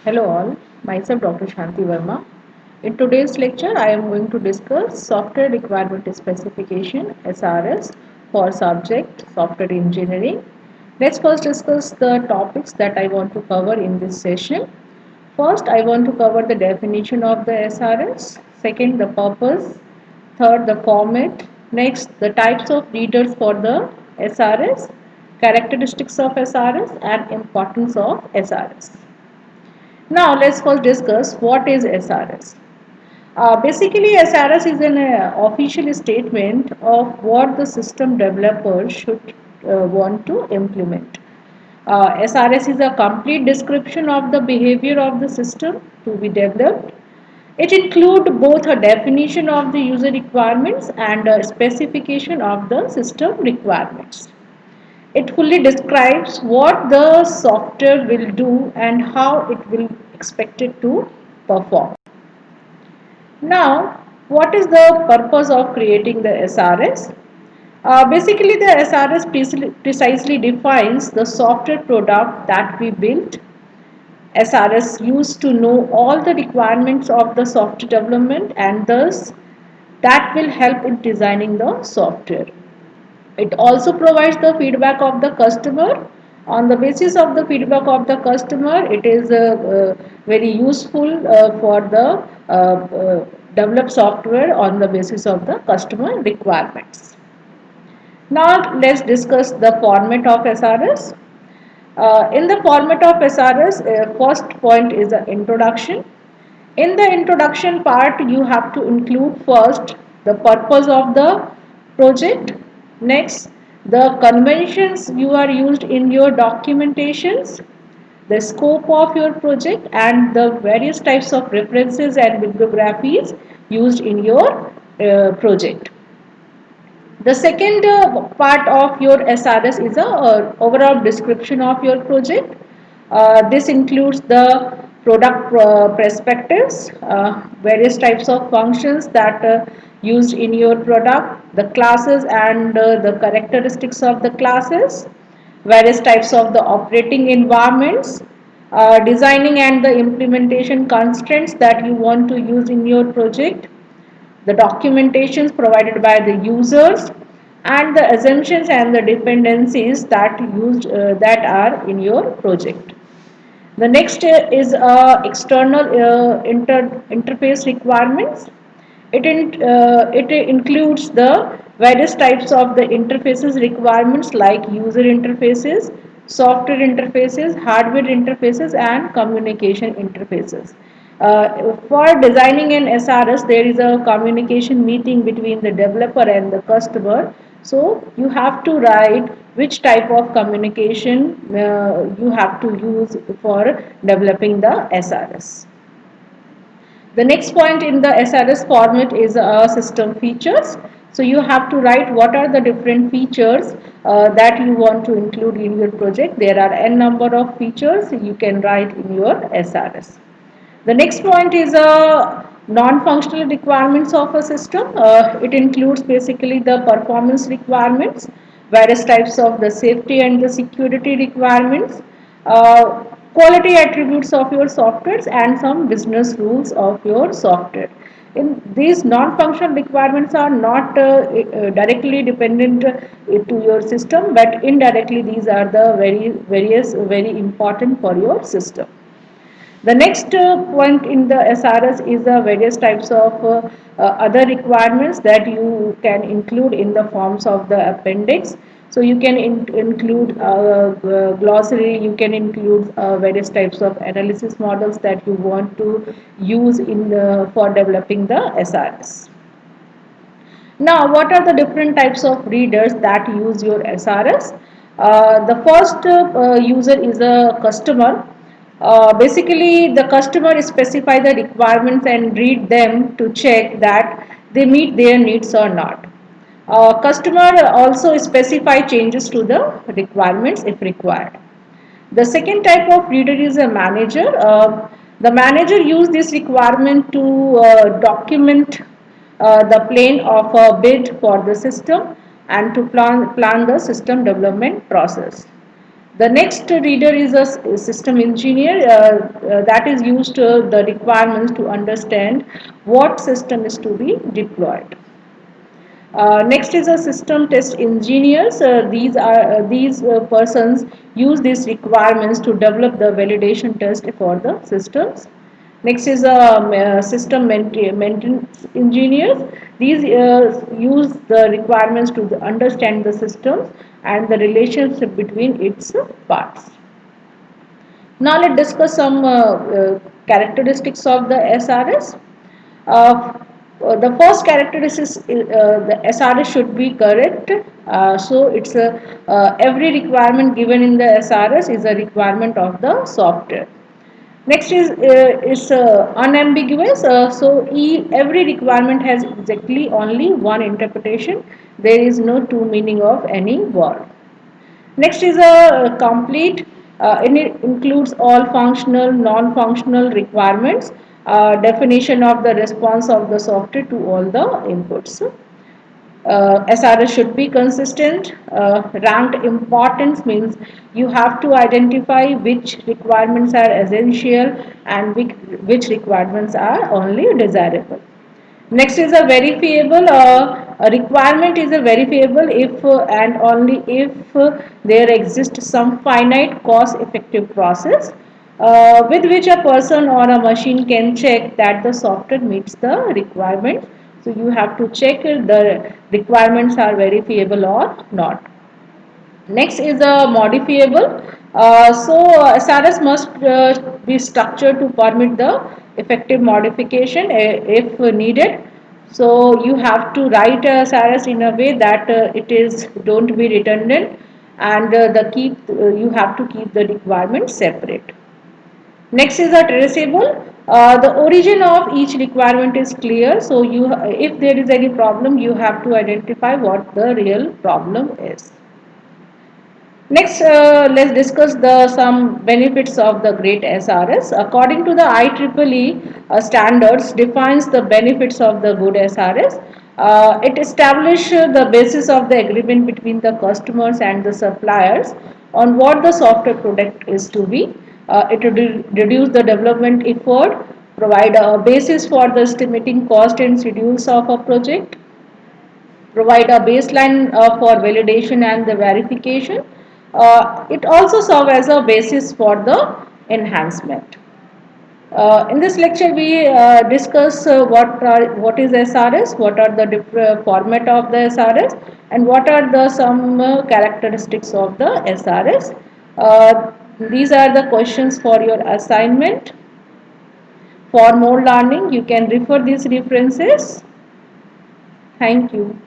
Hello all, myself Dr. Shanti Verma. In today's lecture, I am going to discuss Software Requirement Specification (SRS) for subject Software Engineering. Let's first discuss the topics that I want to cover in this session. First, I want to cover the definition of the SRS. Second, the purpose. Third, the format. Next, the types of readers for the SRS, characteristics of SRS, and importance of SRS. Now let's first discuss what is SRS. Basically, SRS is an official statement of what the system developer should want to implement. SRS is a complete description of the behavior of the system to be developed. It includes both a definition of the user requirements and a specification of the system requirements. It fully describes what the software will do and how it will expect it to perform. Now, what is the purpose of creating the SRS? Basically, the SRS precisely defines the software product that we built. SRS used to know all the requirements of the software development and thus that will help in designing the software. It also provides the feedback of the customer. On the basis of the feedback of the customer, it is very useful for the developed software on the basis of the customer requirements. Now let's discuss the format of SRS. In the format of SRS, first point is the introduction. In the introduction part, you have to include first the purpose of the project, next the conventions you are used in your documentations, the scope of your project and the various types of references and bibliographies used in your project. The second part of your SRS is a overall description of your project. This includes the product perspectives, various types of functions that used in your product, the classes and the characteristics of the classes, various types of the operating environments, designing and the implementation constraints that you want to use in your project, the documentations provided by the users, and the assumptions and the dependencies that are in your project. The next is external interface requirements. It includes the various types of the interfaces requirements like user interfaces, software interfaces, hardware interfaces, and communication interfaces. For designing an SRS, there is a communication meeting between the developer and the customer. So you have to write which type of communication you have to use for developing the SRS. The next point in the SRS format is system features. So you have to write what are the different features that you want to include in your project. There are n number of features you can write in your SRS. The next point is non-functional requirements of a system. It includes basically the performance requirements, various types of the safety and the security requirements, quality attributes of your softwares, and some business rules of your software. In these non-functional requirements are not directly dependent to your system, but indirectly these are the very important for your system. The next point in the SRS is the various types of other requirements that you can include in the forms of the appendix. So you can include glossary, you can include various types of analysis models that you want to use for developing the SRS. Now, what are the different types of readers that use your SRS? The first user is a customer. Basically, the customer specify the requirements and read them to check that they meet their needs or not. Customer also specify changes to the requirements if required. The second type of reader is a manager. The manager use this requirement to document the plan of a bid for the system and to plan the system development process. The next reader is a system engineer, that is used the requirements to understand what system is to be deployed. Next is a system test engineers. These persons use these requirements to develop the validation test for the systems. Next is a system maintenance engineers. These use the requirements to understand the systems and the relationship between its parts. Now let's discuss some characteristics of the SRS. The first characteristic is the SRS should be correct. So it's every requirement given in the SRS is a requirement of the software. Next is unambiguous. Every requirement has exactly only one interpretation. There is no two meaning of any word. Next is a complete. It includes all functional, non-functional requirements, definition of the response of the software to all the inputs. SRS should be consistent. Ranked importance means you have to identify which requirements are essential and which requirements are only desirable. Next is a verifiable. A requirement is a verifiable if and only if there exists some finite cost effective process with which a person or a machine can check that the software meets the requirement. So you have to check if the requirements are verifiable or not. Next is a modifiable. SRS must be structured to permit the effective modification if needed. So you have to write SRS in a way that it is don't be redundant, and you have to keep the requirements separate. Next is a traceable. The origin of each requirement is clear. So if there is any problem, you have to identify what the real problem is. Next, let's discuss some benefits of the Great SRS. According to the IEEE standards, defines the benefits of the good SRS. It establishes the basis of the agreement between the customers and the suppliers on what the software product is to be. It reduce the development effort, provide a basis for the estimating cost and schedules of a project, provide a baseline for validation and the verification. It also serves as a basis for the enhancement. In this lecture, we discuss what is SRS, what are the different format of the SRS, and what are the some characteristics of the SRS. These are the questions for your assignment. For more learning, you can refer these references. Thank you.